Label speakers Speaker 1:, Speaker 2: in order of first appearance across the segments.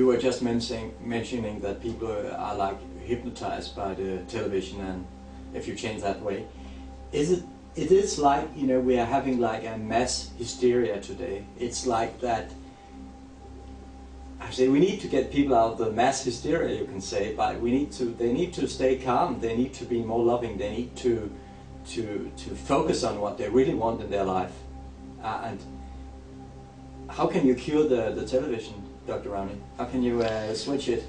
Speaker 1: you were just mentioning that people are like hypnotized by the television, and if you change that way, it is like, you know, we are having like a mass hysteria today. It's like that. I say we need to get people out of the mass hysteria, you can say, but they need to stay calm. They need to be more loving. They need to focus on what they really want in their life. And how can you cure the television, Dr. Rauni? How can you switch it?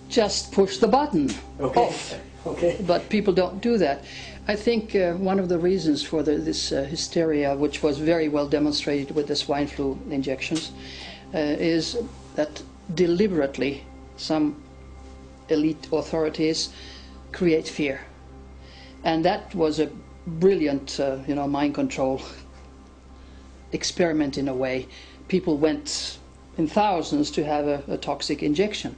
Speaker 2: Just push the button off.
Speaker 1: Okay.
Speaker 2: But people don't do that. I think one of the reasons for this hysteria, which was very well demonstrated with the swine flu injections, is that deliberately some elite authorities create fear. And that was a brilliant mind control experiment in a way. People went in thousands to have a toxic injection.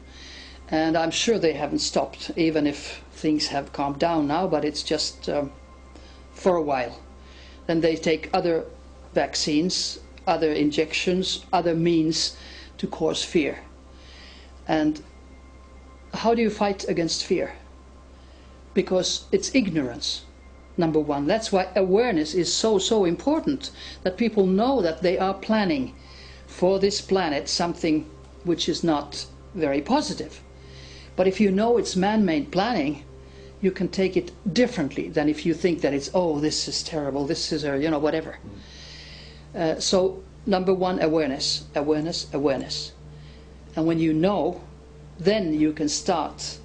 Speaker 2: And I'm sure they haven't stopped, even if things have calmed down now, but it's just for a while. Then they take other vaccines, other injections, other means to cause fear. And how do you fight against fear? Because it's ignorance, number one. That's why awareness is so important, that people know that they are planning for this planet something which is not very positive. But if you know it's man-made planning, you can take it differently than if you think that it's, oh, this is terrible, this is, whatever. So, number one, awareness, awareness, awareness. And when you know, then you can start,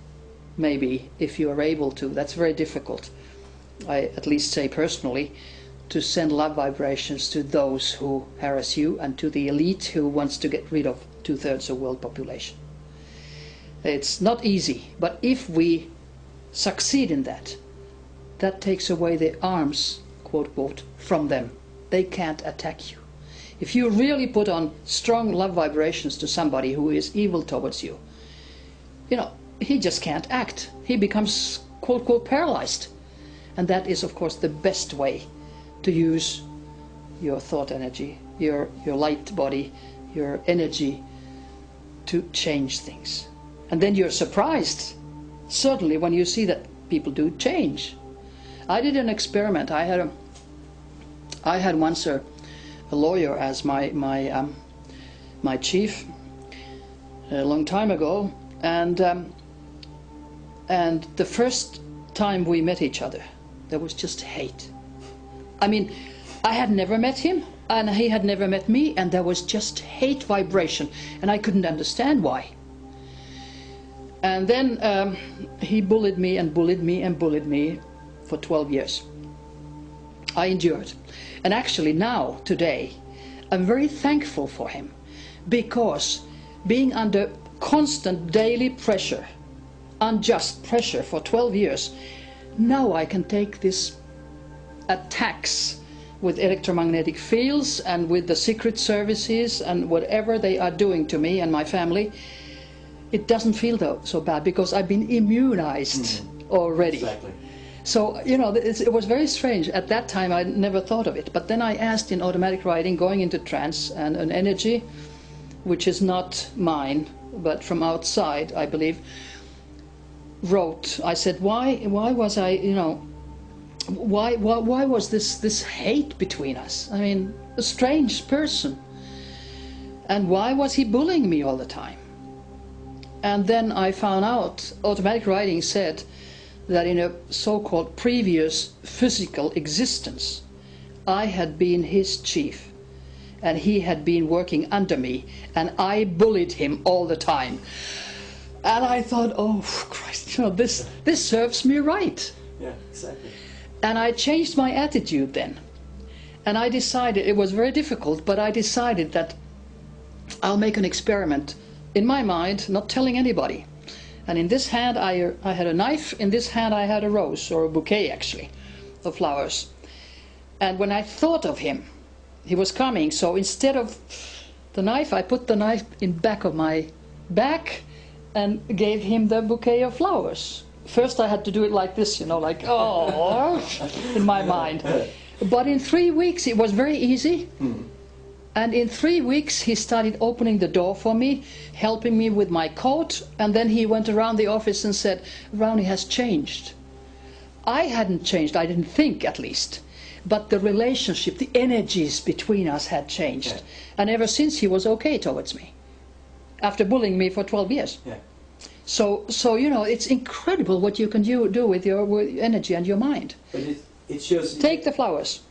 Speaker 2: maybe, if you are able to. That's very difficult, I at least say personally, to send love vibrations to those who harass you and to the elite who wants to get rid of 2/3 of the world population. It's not easy, but if we succeed in that, that takes away the arms, quote, quote, from them. They can't attack you. If you really put on strong love vibrations to somebody who is evil towards you, he just can't act. He becomes, quote, quote, paralyzed. And that is, of course, the best way to use your thought energy, your light body, your energy to change things. And then you're surprised, certainly, when you see that people do change. I did an experiment. I had once a lawyer as my chief a long time ago, and the first time we met each other, there was just hate. I mean, I had never met him, and he had never met me, and there was just hate vibration, and I couldn't understand why. And then he bullied me and bullied me and bullied me for 12 years. I endured. And actually now, today, I'm very thankful for him, because being under constant daily pressure, unjust pressure for 12 years, now I can take this attacks with electromagnetic fields and with the secret services and whatever they are doing to me and my family. It doesn't feel so bad, because I've been immunized already.
Speaker 1: Exactly.
Speaker 2: So, it was very strange. At that time, I never thought of it. But then I asked in automatic writing, going into trance, and an energy, which is not mine, but from outside, I believe, wrote. I said, why was I, why was this hate between us? I mean, a strange person. And why was he bullying me all the time? And then I found out, automatic writing said that in a so-called previous physical existence, I had been his chief, and he had been working under me, and I bullied him all the time. And I thought, oh Christ, this serves me right.
Speaker 1: Yeah, exactly.
Speaker 2: And I changed my attitude then. And I decided, it was very difficult, but I decided that I'll make an experiment in my mind, not telling anybody. And in this hand I had a knife, in this hand I had a rose, or a bouquet actually, of flowers. And when I thought of him, he was coming, so instead of the knife, I put the knife in back of my back and gave him the bouquet of flowers. First I had to do it like this, like, oh, in my mind. But in 3 weeks it was very easy. And in 3 weeks he started opening the door for me, helping me with my coat, and then he went around the office and said, Rauni has changed. I hadn't changed, I didn't think at least, but the relationship, the energies between us had changed.
Speaker 1: Yeah.
Speaker 2: And ever since he was okay towards me, after bullying me for 12 years.
Speaker 1: Yeah.
Speaker 2: So you know, it's incredible what you can do with your energy and your mind.
Speaker 1: But it shows...
Speaker 2: Take the flowers.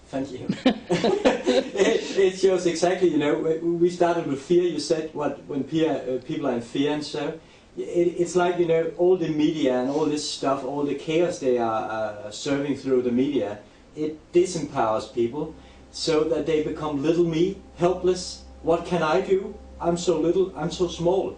Speaker 1: Thank you. It shows exactly, you know, we started with fear. You said when people are in fear and so. It's like, you know, all the media and all this stuff, all the chaos they are serving through the media, it disempowers people so that they become little me, helpless. What can I do? I'm so little, I'm so small.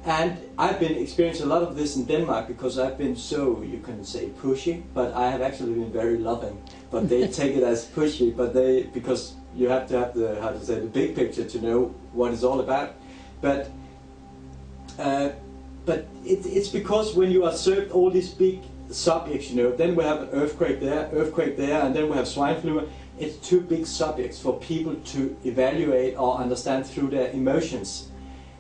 Speaker 1: And I've been experiencing a lot of this in Denmark because I've been so, you can say, pushy, but I have actually been very loving. But they take it as pushy, but because you have to have the, how to say, the big picture to know what it's all about. But it's because when you are served all these big subjects, you know, then we have an earthquake there, and then we have swine flu. It's two big subjects for people to evaluate or understand through their emotions.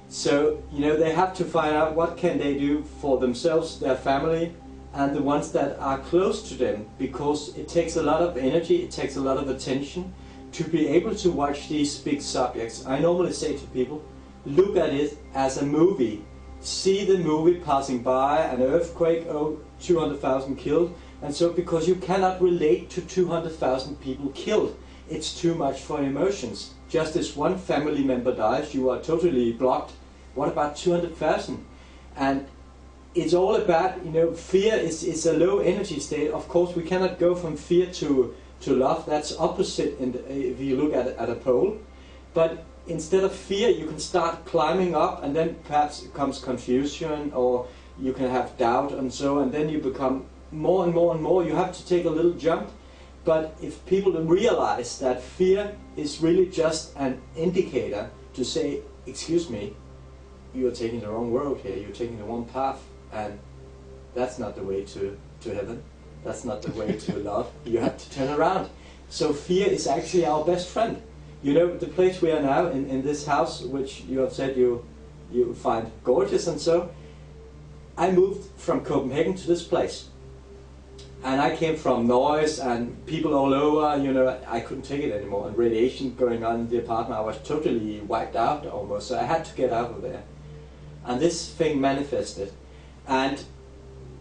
Speaker 1: So, you know, they have to find out what can they do for themselves, their family, and the ones that are close to them, because it takes a lot of energy, it takes a lot of attention to be able to watch these big subjects. I normally say to people, look at it as a movie. See the movie passing by, an earthquake, 200,000 killed, and so because you cannot relate to 200,000 people killed, it's too much for emotions. Just as one family member dies, you are totally blocked. What about 200,000? And it's all about, you know, fear is a low energy state. Of course, we cannot go from fear to love. That's opposite if you look at a pole. But instead of fear, you can start climbing up, and then perhaps it comes confusion, or you can have doubt and so, and then you become more and more and more. You have to take a little jump. But if people realize that fear is really just an indicator to say, excuse me, you are taking the wrong road here, you're taking the wrong path, and that's not the way to heaven, that's not the way to love, you have to turn around. So fear is actually our best friend. You know, the place we are now, in this house, which you have said you find gorgeous and so, I moved from Copenhagen to this place. And I came from noise and people all over, you know, I couldn't take it anymore. And radiation going on in the apartment, I was totally wiped out almost, so I had to get out of there. And this thing manifested. And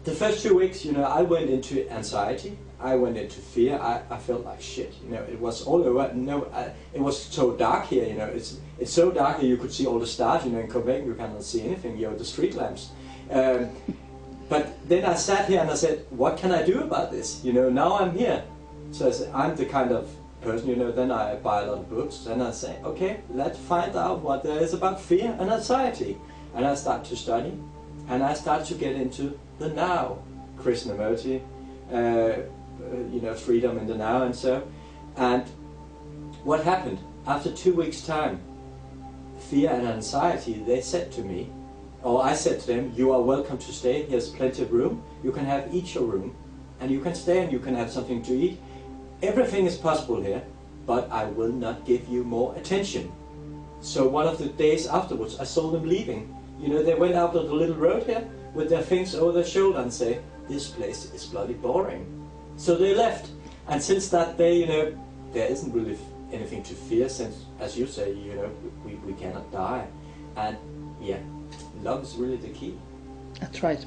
Speaker 1: the first 2 weeks, you know, I went into anxiety, I went into fear, I felt like shit, you know, it was all over. No, it was so dark here, you know, it's so dark here you could see all the stars, you know, in Copenhagen you cannot see anything, you know, the street lamps. But then I sat here and I said, what can I do about this? You know, now I'm here. So I said, I'm the kind of person, you know, then I buy a lot of books and I say, okay, let's find out what there is about fear and anxiety. And I start to study and I start to get into the now, Krishnamurti, you know, freedom in the now and so. And what happened? After 2 weeks' time, fear and anxiety, they said to me, or I said to them, you are welcome to stay, here's plenty of room, you can have each your room, and you can stay and you can have something to eat. Everything is possible here, but I will not give you more attention. So one of the days afterwards, I saw them leaving. You know, they went out on the little road here, with their things over their shoulder and say, this place is bloody boring. So they left, and since that day, you know, there isn't really anything to fear, since, as you say, you know, we cannot die. And yeah, love is really the key.
Speaker 2: That's right.